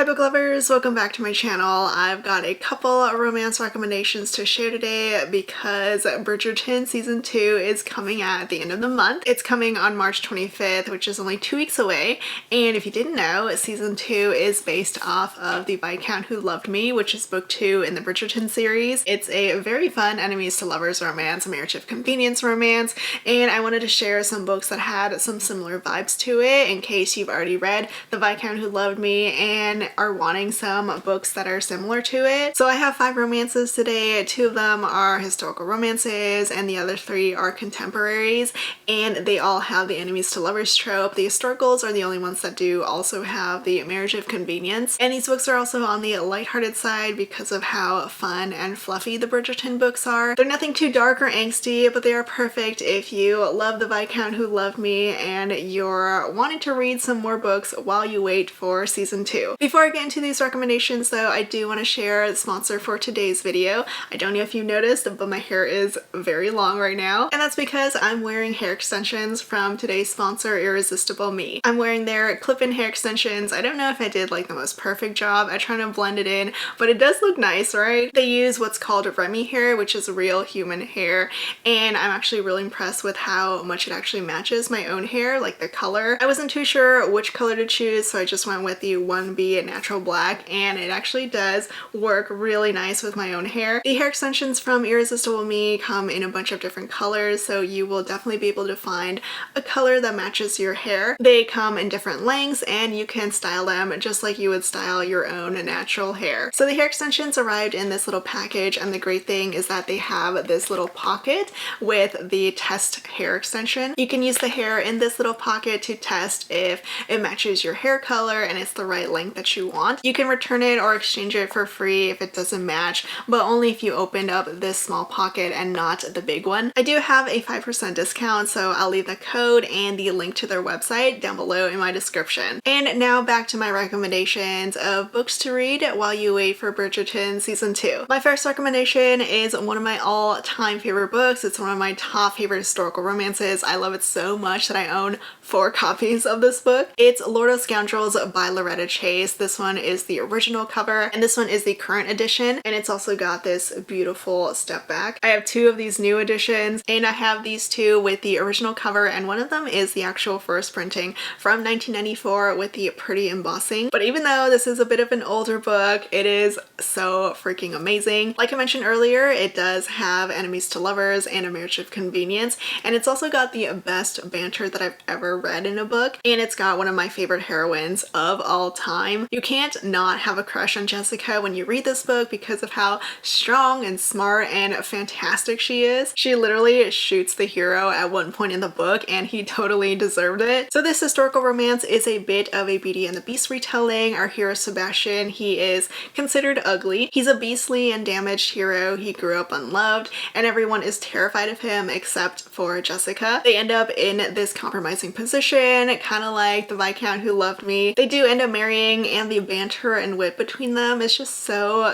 Hi book lovers, welcome back to my channel. I've got a couple romance recommendations to share today because Bridgerton season 2 is coming at the end of the month. It's coming on March 25th, which is only 2 weeks away. And if you didn't know, season 2 is based off of the Viscount Who Loved Me, which is book 2 in the Bridgerton series. It's a very fun enemies to lovers romance, a marriage of convenience romance, and I wanted to share some books that had some similar vibes to it in case you've already read the Viscount Who Loved Me and are wanting some books that are similar to it. So I have 5 romances today. 2 of them are historical romances and the other 3 are contemporaries, and they all have the enemies to lovers trope. The historicals are the only ones that do also have the marriage of convenience, and these books are also on the lighthearted side because of how fun and fluffy the Bridgerton books are. They're nothing too dark or angsty, but they are perfect if you love the Viscount Who Loved Me and you're wanting to read some more books while you wait for season 2. Before I get into these recommendations though, I do want to share the sponsor for today's video. I don't know if you noticed, but my hair is very long right now, and that's because I'm wearing hair extensions from today's sponsor, Irresistible Me. I'm wearing their clip-in hair extensions. I don't know if I did like the most perfect job at trying to blend it in, but it does look nice, right? They use what's called Remy hair, which is real human hair, and I'm actually really impressed with how much it actually matches my own hair, like the color. I wasn't too sure which color to choose, so I just went with the 1B natural black, and it actually does work really nice with my own hair. The hair extensions from Irresistible Me come in a bunch of different colors, so you will definitely be able to find a color that matches your hair. They come in different lengths and you can style them just like you would style your own natural hair. So the hair extensions arrived in this little package, and the great thing is that they have this little pocket with the test hair extension. You can use the hair in this little pocket to test if it matches your hair color and it's the right length that you want. You can return it or exchange it for free if it doesn't match, but only if you opened up this small pocket and not the big one. I do have a 5% discount, so I'll leave the code and the link to their website down below in my description. And now back to my recommendations of books to read while you wait for Bridgerton season 2. My first recommendation is one of my all-time favorite books. It's one of my top favorite historical romances. I love it so much that I own 4 copies of this book. It's Lord of Scoundrels by Loretta Chase. This one is the original cover, and this one is the current edition, and it's also got this beautiful step back. I have 2 of these new editions, and I have these 2 with the original cover, and one of them is the actual first printing from 1994 with the pretty embossing. But even though this is a bit of an older book, it is so freaking amazing. Like I mentioned earlier, it does have enemies to lovers and a marriage of convenience, and it's also got the best banter that I've ever read in a book, and it's got one of my favorite heroines of all time. You can't not have a crush on Jessica when you read this book because of how strong and smart and fantastic she is. She literally shoots the hero at one point in the book, and he totally deserved it. So this historical romance is a bit of a Beauty and the Beast retelling. Our hero Sebastian, he is considered ugly. He's a beastly and damaged hero. He grew up unloved, and everyone is terrified of him except for Jessica. They end up in this compromising position, kind of like the Viscount Who Loved Me. They do end up marrying, and the banter and wit between them is just so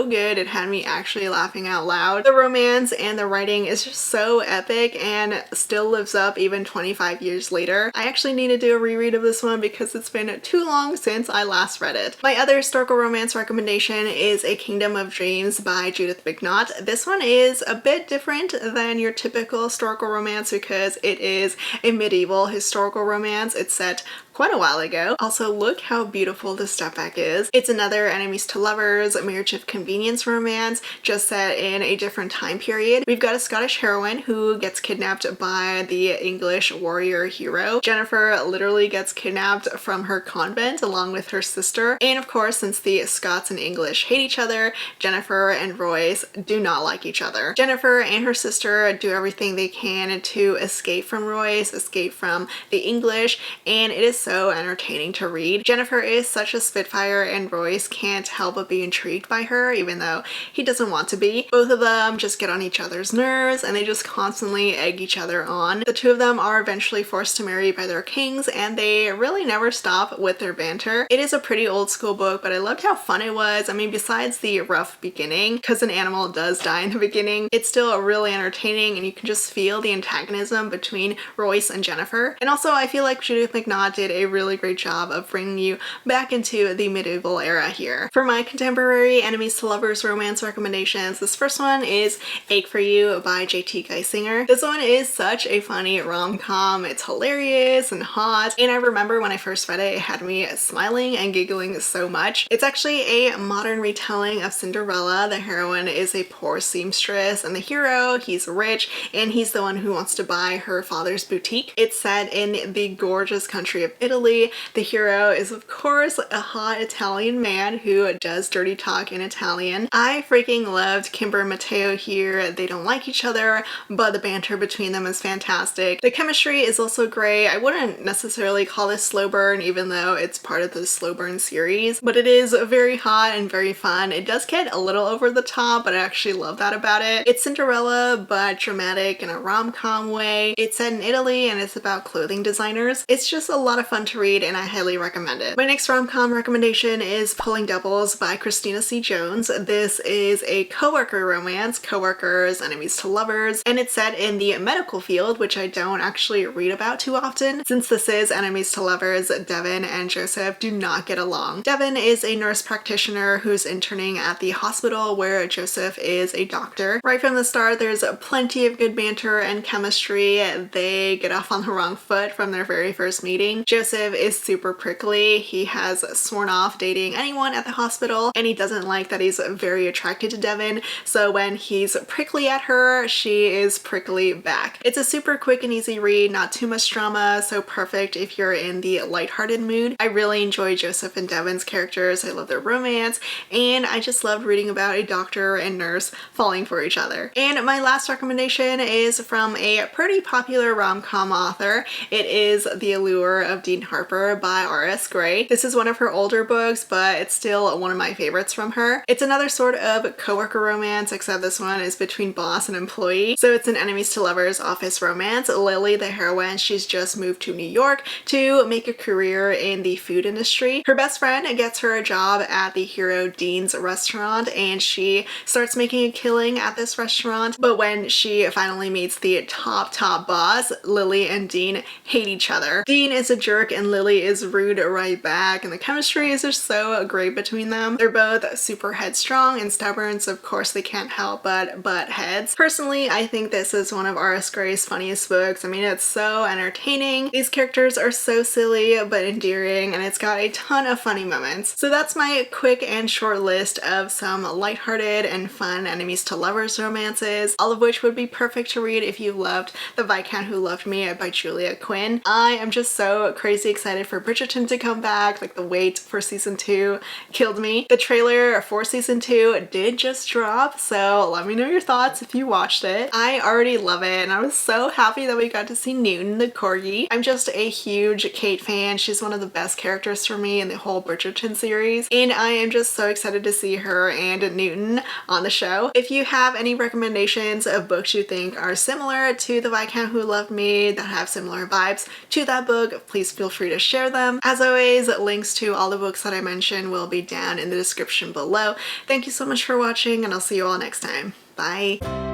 good. It had me actually laughing out loud. The romance and the writing is just so epic and still lives up even 25 years later. I actually need to do a reread of this one because it's been too long since I last read it. My other historical romance recommendation is A Kingdom of Dreams by Judith McNaught. This one is a bit different than your typical historical romance because it is a medieval historical romance. It's set quite a while ago. Also, look how beautiful the step back is. It's another enemies to lovers, marriage of convenience romance, just set in a different time period. We've got a Scottish heroine who gets kidnapped by the English warrior hero. Jennifer literally gets kidnapped from her convent along with her sister. And of course, since the Scots and English hate each other, Jennifer and Royce do not like each other. Jennifer and her sister do everything they can to escape from Royce, escape from the English, and it is so entertaining to read. Jennifer is such a spitfire, and Royce can't help but be intrigued by her even though he doesn't want to be. Both of them just get on each other's nerves, and they just constantly egg each other on. The 2 of them are eventually forced to marry by their kings, and they really never stop with their banter. It is a pretty old school book, but I loved how fun it was. I mean, besides the rough beginning, because an animal does die in the beginning, it's still really entertaining, and you can just feel the antagonism between Royce and Jennifer. And also, I feel like Judith McNaught did a really great job of bringing you back into the medieval era here. For my contemporary enemies to lovers romance recommendations, this first one is Ache for You by JT Geisinger. This one is such a funny rom-com. It's hilarious and hot, and I remember when I first read it, it had me smiling and giggling so much. It's actually a modern retelling of Cinderella. The heroine is a poor seamstress, and the hero, he's rich, and he's the one who wants to buy her father's boutique. It's set in the gorgeous country of Italy. The hero is, of course, a hot Italian man who does dirty talk in Italian. I freaking loved Kimber and Matteo here. They don't like each other, but the banter between them is fantastic. The chemistry is also great. I wouldn't necessarily call this slow burn, even though it's part of the slow burn series, but it is very hot and very fun. It does get a little over the top, but I actually love that about it. It's Cinderella, but dramatic in a rom-com way. It's set in Italy and it's about clothing designers. It's just a lot of fun to read and I highly recommend it. My next rom-com recommendation is Pulling Doubles by Christina C. Jones. This is a coworker romance, coworkers, enemies to lovers, and it's set in the medical field, which I don't actually read about too often. Since this is enemies to lovers, Devin and Joseph do not get along. Devin is a nurse practitioner who's interning at the hospital where Joseph is a doctor. Right from the start, there's plenty of good banter and chemistry. They get off on the wrong foot from their very first meeting. Joseph is super prickly. He has sworn off dating anyone at the hospital, and he doesn't like that he's very attracted to Devin, so when he's prickly at her, she is prickly back. It's a super quick and easy read, not too much drama, so perfect if you're in the lighthearted mood. I really enjoy Joseph and Devin's characters. I love their romance, and I just loved reading about a doctor and nurse falling for each other. And my last recommendation is from a pretty popular rom-com author. It is The Allure of Dean Harper by R.S. Gray. This is one of her older books, but it's still one of my favorites from her. It's another sort of coworker romance, except this one is between boss and employee. So it's an enemies to lovers office romance. Lily, the heroine, she's just moved to New York to make a career in the food industry. Her best friend gets her a job at the hero Dean's restaurant, and she starts making a killing at this restaurant. But when she finally meets the top boss, Lily and Dean hate each other. Dean is a jerk and Lily is rude right back, and the chemistry is just so great between them. They're both super headstrong and stubborn, so of course they can't help but butt heads. Personally, I think this is one of R.S. Gray's funniest books. I mean, it's so entertaining. These characters are so silly but endearing, and it's got a ton of funny moments. So that's my quick and short list of some lighthearted and fun enemies to lovers romances, all of which would be perfect to read if you loved The Viscount Who Loved Me by Julia Quinn. I am just so crazy excited for Bridgerton to come back. Like, the wait for season 2 killed me. The trailer for season 2 did just drop, so let me know your thoughts if you watched it. I already love it, and I was so happy that we got to see Newton the corgi. I'm just a huge Kate fan. She's one of the best characters for me in the whole Bridgerton series, and I am just so excited to see her and Newton on the show. If you have any recommendations of books you think are similar to The Viscount Who Loved Me, that have similar vibes to that book, please feel free to share them. As always, links to all the books that I mentioned will be down in the description below. Thank you so much for watching, and I'll see you all next time. Bye!